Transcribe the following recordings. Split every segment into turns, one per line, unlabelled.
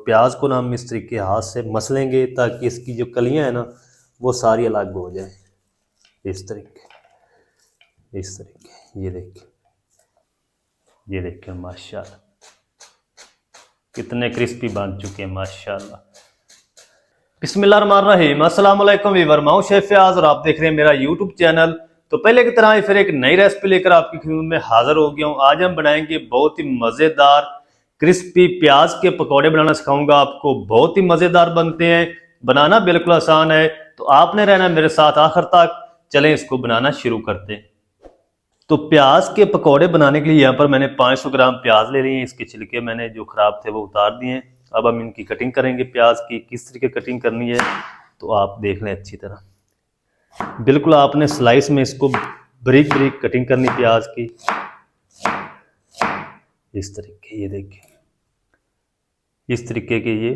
प्याज को ना हम इस तरीके हाथ से मसलेंगे ताकि इसकी जो कलियां है ना वो सारी अलग हो जाए। इस तरीके ये देखिए माशाल्लाह कितने क्रिस्पी बन चुके हैं माशाल्लाह। बिस्मिल्लाहिर्रहमानिर्रहीम, अस्सलाम वालेकुम वीवर, मैं हूं शेफ फयाज और आप देख रहे हैं मेरा यूट्यूब चैनल। तो पहले की तरह ही फिर एक नई रेसिपी लेकर आपकी खिदमत में हाजिर हो गया हूं। आज हम बनाएंगे बहुत ही मज़ेदार क्रिस्पी प्याज के पकौड़े बनाना सिखाऊंगा आपको। बहुत ही मज़ेदार बनते हैं, बनाना बिल्कुल आसान है। तो आपने रहना मेरे साथ आखिर तक। चलें इसको बनाना शुरू करते हैं। तो प्याज के पकौड़े बनाने के लिए यहाँ पर मैंने 500 ग्राम प्याज ले लिए हैं। इसके छिलके मैंने जो ख़राब थे वो उतार दिए हैं। अब हम इनकी कटिंग करेंगे। प्याज की किस तरीके कटिंग करनी है तो आप देख लें अच्छी तरह। बिल्कुल आपने स्लाइस में इसको बारीक बारीक कटिंग करनी प्याज की, इस तरीके। ये देखिए इस तरीके के ये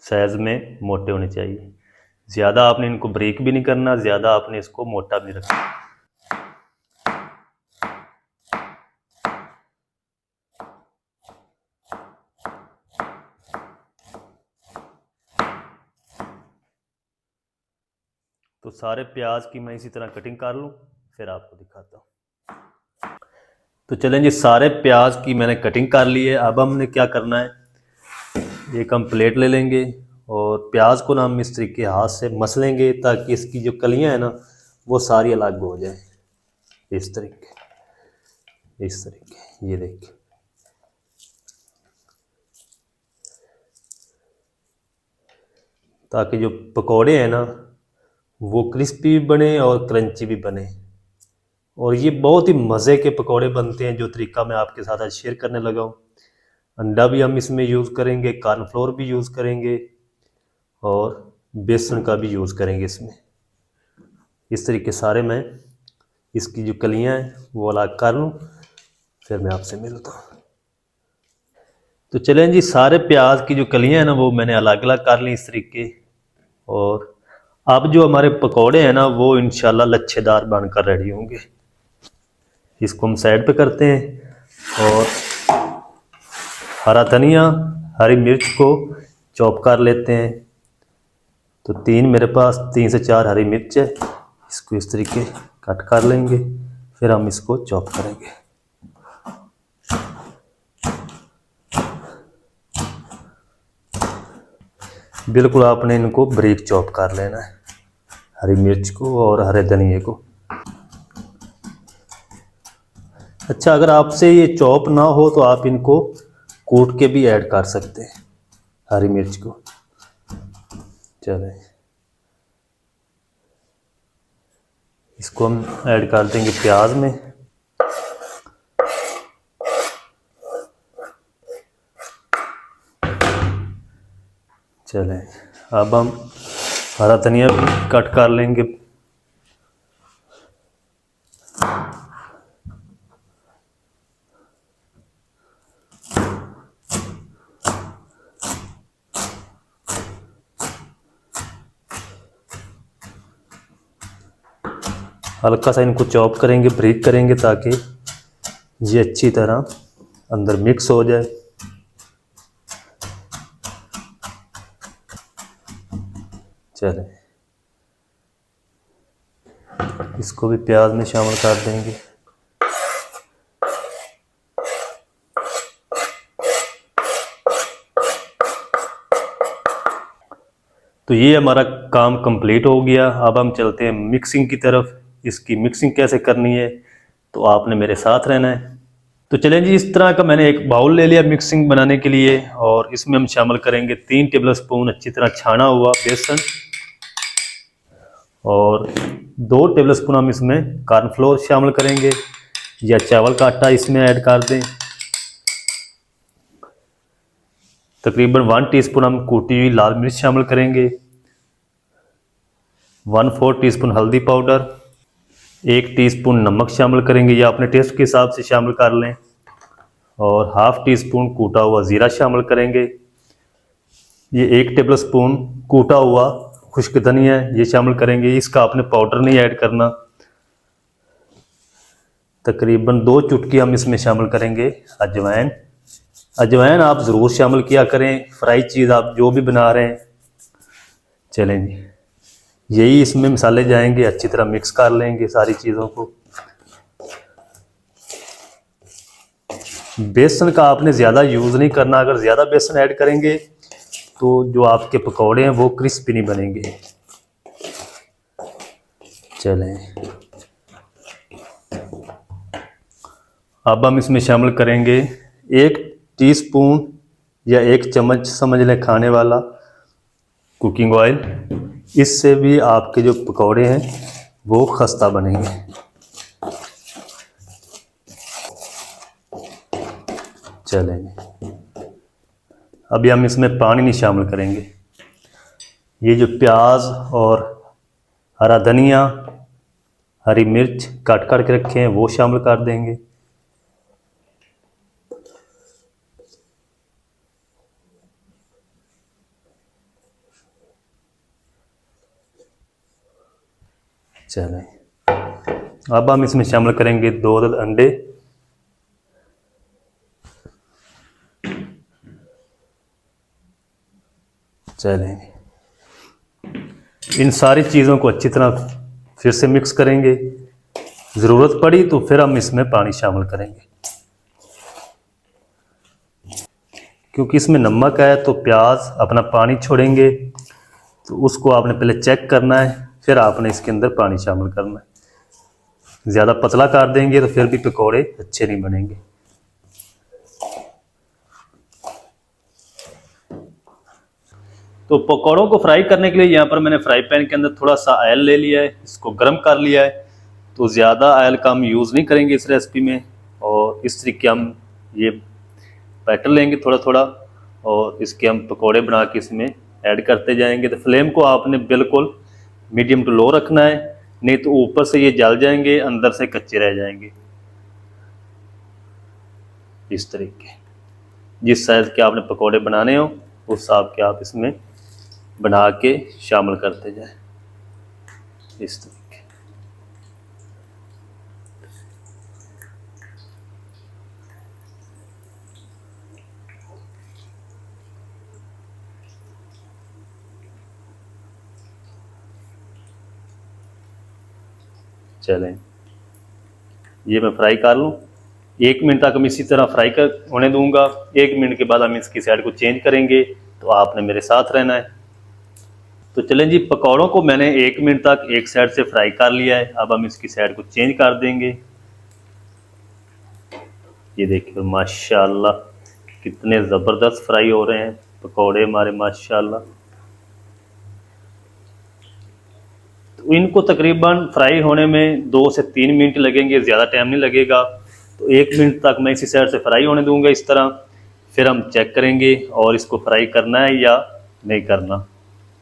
साइज में मोटे होने चाहिए। ज़्यादा आपने इनको बारीक भी नहीं करना, ज़्यादा आपने इसको मोटा भी रखना। तो सारे प्याज की मैं इसी तरह कटिंग कर लूँ फिर आपको दिखाता हूँ। तो चलें जी, सारे प्याज की मैंने कटिंग कर ली है। अब हमने क्या करना है, एक हम प्लेट ले लेंगे और प्याज को ना हम इस तरीके हाथ से मसलेंगे ताकि इसकी जो कलियां है ना वो सारी अलग हो जाए। इस तरीके ये देखिए। ताकि जो पकौड़े हैं ना वो क्रिस्पी भी बने और क्रंची भी बने। और ये बहुत ही मज़े के पकौड़े बनते हैं। जो तरीका मैं आपके साथ आज शेयर करने लगा हूँ, अंडा भी हम इसमें यूज़ करेंगे, कॉर्नफ्लोर भी यूज़ करेंगे और बेसन का भी यूज़ करेंगे इसमें। इस तरीके सारे मैं इसकी जो कलियां हैं वो अलग कर लूँ फिर मैं आपसे मिलता हूँ। तो चलें जी, सारे प्याज की जो कलियां हैं ना वो मैंने अलग अलग कर ली इस तरीके। और अब जो हमारे पकौड़े हैं ना वो इंशाल्लाह लच्छेदार बनकर रेडी होंगे। इसको हम साइड पे करते हैं और हरा धनिया, हरी मिर्च को चॉप कर लेते हैं। तो मेरे पास 3 से 4 हरी मिर्च है। इसको इस तरीके कट कर लेंगे फिर हम इसको चॉप करेंगे। बिल्कुल आपने इनको बारीक चॉप कर लेना है, हरी मिर्च को और हरे धनिए को। अच्छा, अगर आपसे ये चॉप ना हो तो आप इनको कूट के भी ऐड कर सकते हैं हरी मिर्च को। चलें इसको हम ऐड कर देंगे प्याज में। चलें अब हम हरा धनिया भी कट कर लेंगे। हल्का सा इनको चॉप करेंगे, बारीक करेंगे ताकि ये अच्छी तरह अंदर मिक्स हो जाए। चलें इसको भी प्याज में शामिल कर देंगे। तो ये हमारा काम कंप्लीट हो गया। अब हम चलते हैं मिक्सिंग की तरफ। इसकी मिक्सिंग कैसे करनी है तो आपने मेरे साथ रहना है। तो चलें जी, इस तरह का मैंने एक बाउल ले लिया मिक्सिंग बनाने के लिए और इसमें हम शामिल करेंगे 3 टेबल स्पून अच्छी तरह छाना हुआ बेसन और 2 टेबल स्पून हम इसमें कॉर्नफ्लोर शामिल करेंगे या चावल का आटा इसमें ऐड कर दें। तकरीबन 1 टीस्पून हम कूटी हुई लाल मिर्च शामिल करेंगे, 1/4 टीस्पून हल्दी पाउडर, 1 टीस्पून नमक शामिल करेंगे या अपने टेस्ट के हिसाब से शामिल कर लें और 1/2 टीस्पून कूटा हुआ ज़ीरा शामिल करेंगे। ये 1 टेबल स्पून कूटा हुआ खुश्क धनिया है, ये शामिल करेंगे। इसका आपने पाउडर नहीं ऐड करना। तकरीबन 2 चुटकी हम इसमें शामिल करेंगे अजवाइन अजवाइन आप ज़रूर शामिल किया करें, फ्राई चीज़ आप जो भी बना रहे हैं। चलें जी, यही इसमें मसाले जाएंगे, अच्छी तरह मिक्स कर लेंगे सारी चीज़ों को। बेसन का आपने ज़्यादा यूज़ नहीं करना, अगर ज़्यादा बेसन ऐड करेंगे तो जो आपके पकौड़े हैं वो क्रिस्पी नहीं बनेंगे। चलें, अब हम इसमें शामिल करेंगे 1 टीस्पून या 1 चम्मच समझ लें खाने वाला कुकिंग ऑयल। इससे भी आपके जो पकौड़े हैं वो खस्ता बनेंगे। चलें, अभी हम इसमें पानी नहीं शामिल करेंगे। ये जो प्याज और हरा धनिया, हरी मिर्च काट काट के रखे हैं वो शामिल कर देंगे। चलें, अब हम इसमें शामिल करेंगे 2 अंडे। चलें, इन सारी चीज़ों को अच्छी तरह फिर से मिक्स करेंगे। ज़रूरत पड़ी तो फिर हम इसमें पानी शामिल करेंगे, क्योंकि इसमें नमक है तो प्याज अपना पानी छोड़ेंगे, तो उसको आपने पहले चेक करना है, फिर आपने इसके अंदर पानी शामिल करना है। ज़्यादा पतला कर देंगे तो फिर भी पकौड़े अच्छे नहीं बनेंगे। तो पकौड़ों को फ्राई करने के लिए यहाँ पर मैंने फ्राई पैन के अंदर थोड़ा सा ऑयल ले लिया है, इसको गर्म कर लिया है। तो ज़्यादा ऑयल का हम यूज़ नहीं करेंगे इस रेसिपी में, और इस तरीके हम ये बैटर लेंगे थोड़ा थोड़ा, और इसके हम पकौड़े बना के इसमें ऐड करते जाएंगे। तो फ्लेम को आपने बिल्कुल मीडियम टू लो रखना है, नहीं तो ऊपर से ये जल जाएंगे, अंदर से कच्चे रह जाएंगे। इस तरीके जिस साइज़ के आपने पकौड़े बनाने हो उस हिसाब के आप इसमें बना के शामिल करते जाएं, इस तरीके। चलें, ये मैं फ्राई कर लूँ। 1 मिनट तक हम इसी तरह फ्राई कर होने दूंगा। 1 मिनट के बाद हम इसकी साइड को चेंज करेंगे, तो आपने मेरे साथ रहना है। तो चलें जी, पकौड़ों को मैंने 1 मिनट तक एक साइड से फ्राई कर लिया है। अब हम इसकी साइड को चेंज कर देंगे। ये देखिए माशाल्लाह कितने ज़बरदस्त फ्राई हो रहे हैं पकौड़े हमारे, माशाल्लाह। तो इनको तकरीबन फ्राई होने में 2 से 3 मिनट लगेंगे, ज़्यादा टाइम नहीं लगेगा। तो 1 मिनट तक मैं इसी साइड से फ्राई होने दूंगा इस तरह, फिर हम चेक करेंगे और इसको फ्राई करना है या नहीं करना।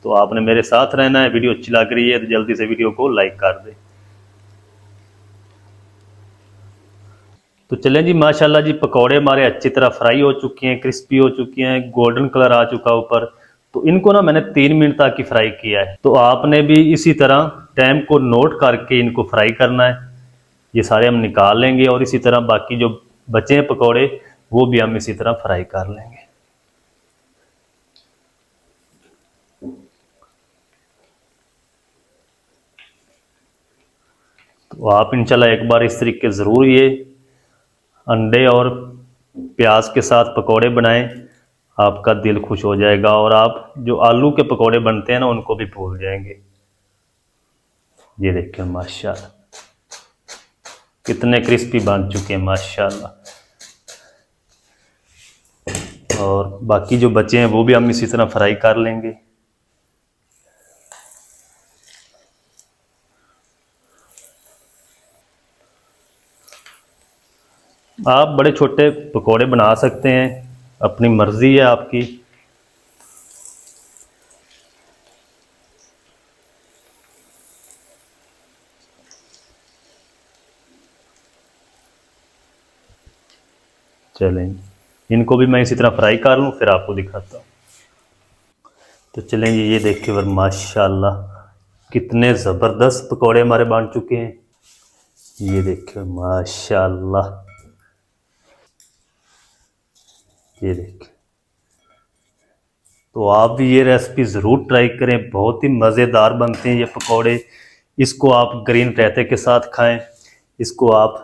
तो आपने मेरे साथ रहना है। वीडियो अच्छी लग रही है तो जल्दी से वीडियो को लाइक कर दें। तो चलें जी, माशाल्लाह जी पकौड़े हमारे अच्छी तरह फ्राई हो चुके हैं, क्रिस्पी हो चुके हैं, गोल्डन कलर आ चुका ऊपर। तो इनको ना मैंने 3 मिनट तक ही फ्राई किया है। तो आपने भी इसी तरह टाइम को नोट करके इनको फ्राई करना है। ये सारे हम निकाल लेंगे और इसी तरह बाकी जो बचे हैं पकौड़े वो भी हम इसी तरह फ्राई कर लेंगे। तो आप इंशाल्लाह एक बार इस तरीके ज़रूर ये अंडे और प्याज के साथ पकौड़े बनाएं, आपका दिल खुश हो जाएगा और आप जो आलू के पकौड़े बनते हैं ना उनको भी भूल जाएंगे। ये देखिए माशाल्लाह कितने क्रिस्पी बन चुके हैं माशाल्लाह। और बाकी जो बचे हैं वो भी हम इसी तरह फ्राई कर लेंगे। आप बड़े छोटे पकोड़े बना सकते हैं, अपनी मर्ज़ी है आपकी। चलें, इनको भी मैं इसी तरह फ्राई कर लूँ फिर आपको दिखाता हूँ। तो चलें ये देखिए फिर माशाल्लाह कितने ज़बरदस्त पकोड़े हमारे बन चुके हैं। ये देखिए माशाल्लाह, ये देखें। तो आप भी ये रेसिपी ज़रूर ट्राई करें, बहुत ही मज़ेदार बनते हैं ये पकौड़े। इसको आप ग्रीन रायते के साथ खाएं, इसको आप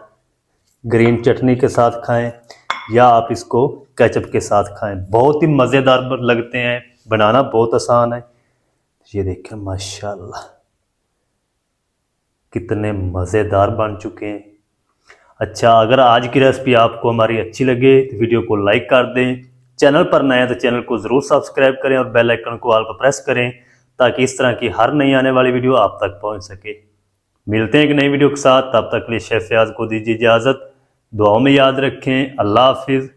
ग्रीन चटनी के साथ खाएं, या आप इसको केचप के साथ खाएं। बहुत ही मज़ेदार लगते हैं, बनाना बहुत आसान है। ये देखें माशाल्लाह कितने मज़ेदार बन चुके हैं। अच्छा, अगर आज की रेसिपी आपको हमारी अच्छी लगे तो वीडियो को लाइक कर दें। चैनल पर नए हैं तो चैनल को ज़रूर सब्सक्राइब करें और बेल आइकन को ऑल पर प्रेस करें, ताकि इस तरह की हर नई आने वाली वीडियो आप तक पहुंच सके। मिलते हैं एक नई वीडियो के साथ, तब तक के लिए शेफ फयाज को दीजिए इजाज़त। दुआओं में याद रखें। अल्लाह हाफिज़।